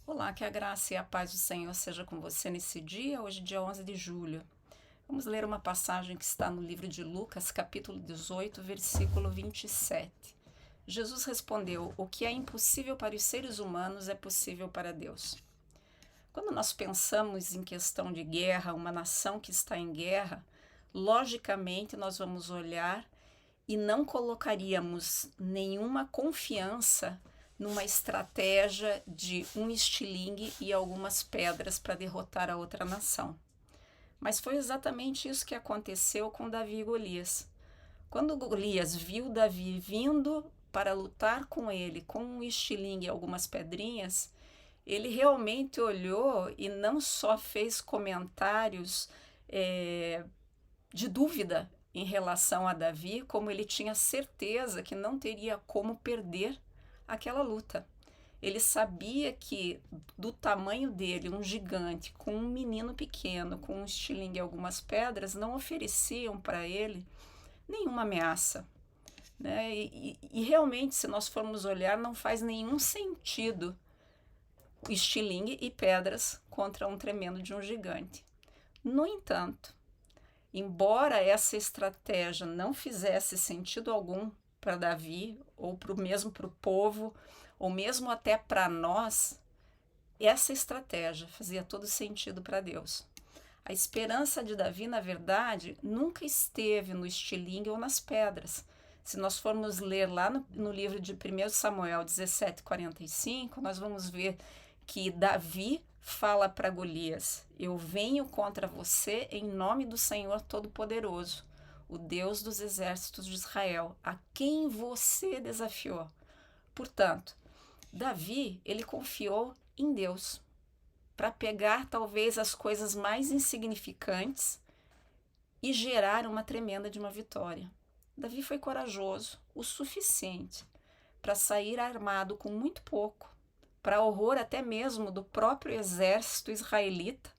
Olá, que a graça e a paz do Senhor seja com você nesse dia, hoje dia 11 de julho. Vamos ler uma passagem que está no livro de Lucas, capítulo 18, versículo 27. Jesus respondeu: "O que é impossível para os seres humanos é possível para Deus." Quando nós pensamos em questão de guerra, uma nação que está em guerra, logicamente nós vamos olhar e não colocaríamos nenhuma confiança numa estratégia de um estilingue e algumas pedras para derrotar a outra nação. Mas foi exatamente isso que aconteceu com Davi e Golias. Quando Golias viu Davi vindo para lutar com ele com um estilingue e algumas pedrinhas, ele realmente olhou e não só fez comentários de dúvida em relação a Davi, como ele tinha certeza que não teria como perder aquela luta. Ele sabia que do tamanho dele, um gigante com um menino pequeno, com um estilingue e algumas pedras, não ofereciam para ele nenhuma ameaça. Né? E realmente, se nós formos olhar, não faz nenhum sentido o estilingue e pedras contra um tremendo de um gigante. No entanto, embora essa estratégia não fizesse sentido algum para Davi, ou mesmo para o povo, ou mesmo até para nós, essa estratégia fazia todo sentido para Deus. A esperança de Davi, na verdade, nunca esteve no estilingue ou nas pedras. Se nós formos ler lá no livro de 1 Samuel 17:45, nós vamos ver que Davi fala para Golias: "Eu venho contra você em nome do Senhor Todo-Poderoso, o Deus dos exércitos de Israel, a quem você desafiou." Portanto, Davi, ele confiou em Deus para pegar talvez as coisas mais insignificantes e gerar uma tremenda de uma vitória. Davi foi corajoso o suficiente para sair armado com muito pouco, para horror até mesmo do próprio exército israelita,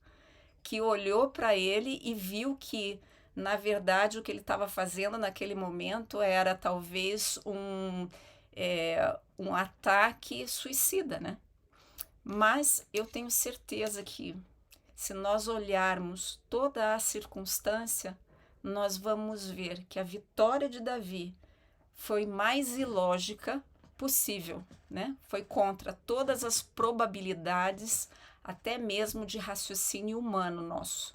que olhou para ele e viu que, na verdade, o que ele estava fazendo naquele momento era talvez um ataque suicida, né? Mas eu tenho certeza que, se nós olharmos toda a circunstância, nós vamos ver que a vitória de Davi foi mais ilógica possível, né? Foi contra todas as probabilidades, até mesmo de raciocínio humano nosso.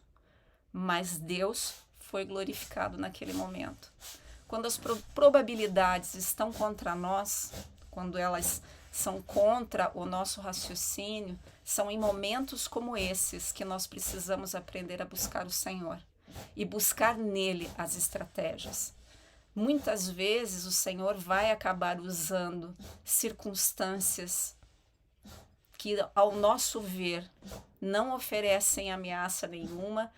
Mas Deus foi glorificado naquele momento. Quando as probabilidades estão contra nós, quando elas são contra o nosso raciocínio, são em momentos como esses que nós precisamos aprender a buscar o Senhor e buscar nele as estratégias. Muitas vezes o Senhor vai acabar usando circunstâncias que, ao nosso ver, não oferecem ameaça nenhuma.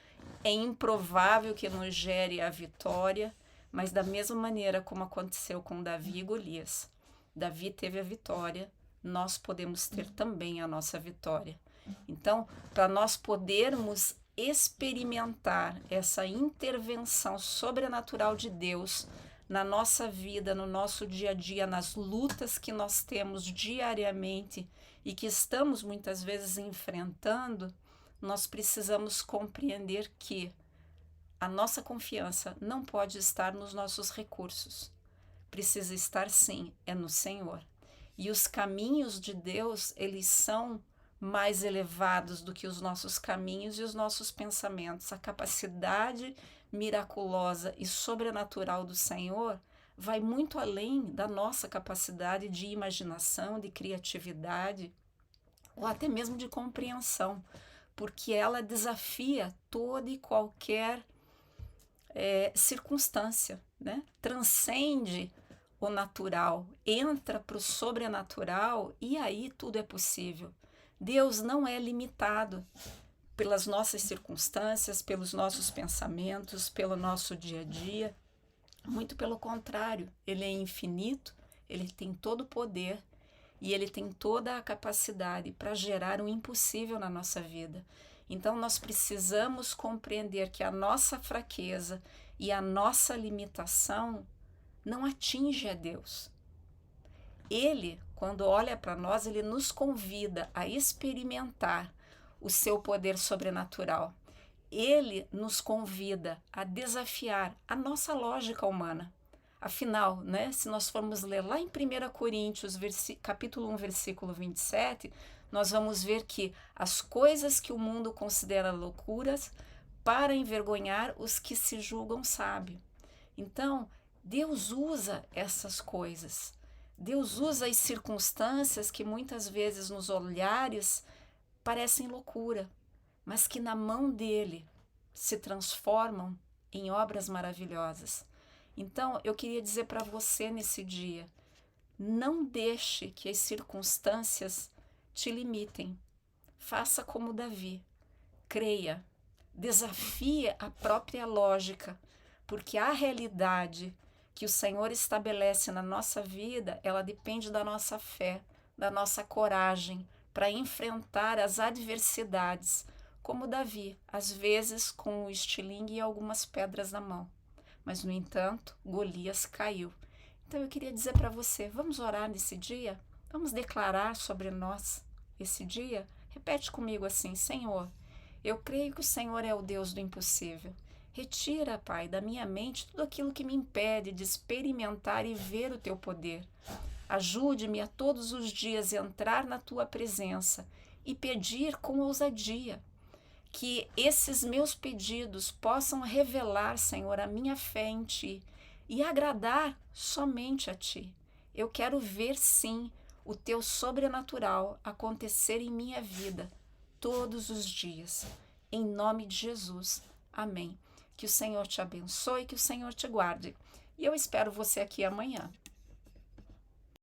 É improvável que nos gere a vitória, mas da mesma maneira como aconteceu com Davi e Golias. Davi teve a vitória, nós podemos ter também a nossa vitória. Então, para nós podermos experimentar essa intervenção sobrenatural de Deus na nossa vida, no nosso dia a dia, nas lutas que nós temos diariamente e que estamos muitas vezes enfrentando, nós precisamos compreender que a nossa confiança não pode estar nos nossos recursos. Precisa estar, sim, no Senhor. E os caminhos de Deus, eles são mais elevados do que os nossos caminhos e os nossos pensamentos. A capacidade miraculosa e sobrenatural do Senhor vai muito além da nossa capacidade de imaginação, de criatividade ou até mesmo de compreensão, porque ela desafia toda e qualquer circunstância, né? Transcende o natural, entra para o sobrenatural e aí tudo é possível. Deus não é limitado pelas nossas circunstâncias, pelos nossos pensamentos, pelo nosso dia a dia. Muito pelo contrário, ele é infinito, ele tem todo o poder e ele tem toda a capacidade para gerar o impossível na nossa vida. Então nós precisamos compreender que a nossa fraqueza e a nossa limitação não atinge a Deus. Ele, quando olha para nós, ele nos convida a experimentar o seu poder sobrenatural. Ele nos convida a desafiar a nossa lógica humana. Afinal, né, se nós formos ler lá em 1 Coríntios, capítulo 1, versículo 27, nós vamos ver que as coisas que o mundo considera loucuras para envergonhar os que se julgam sábios. Então, Deus usa essas coisas. Deus usa as circunstâncias que muitas vezes nos olhares parecem loucura, mas que na mão dele se transformam em obras maravilhosas. Então, eu queria dizer para você nesse dia, não deixe que as circunstâncias te limitem. Faça como Davi, creia, desafie a própria lógica, porque a realidade que o Senhor estabelece na nossa vida, ela depende da nossa fé, da nossa coragem para enfrentar as adversidades, como Davi, às vezes com o estilingue e algumas pedras na mão. Mas, no entanto, Golias caiu. Então, eu queria dizer para você, vamos orar nesse dia? Vamos declarar sobre nós esse dia? Repete comigo assim: Senhor, eu creio que o Senhor é o Deus do impossível. Retira, Pai, da minha mente tudo aquilo que me impede de experimentar e ver o Teu poder. Ajude-me a todos os dias entrar na Tua presença e pedir com ousadia. Que esses meus pedidos possam revelar, Senhor, a minha fé em Ti e agradar somente a Ti. Eu quero ver, sim, o Teu sobrenatural acontecer em minha vida todos os dias. Em nome de Jesus. Amém. Que o Senhor te abençoe, que o Senhor te guarde. E eu espero você aqui amanhã.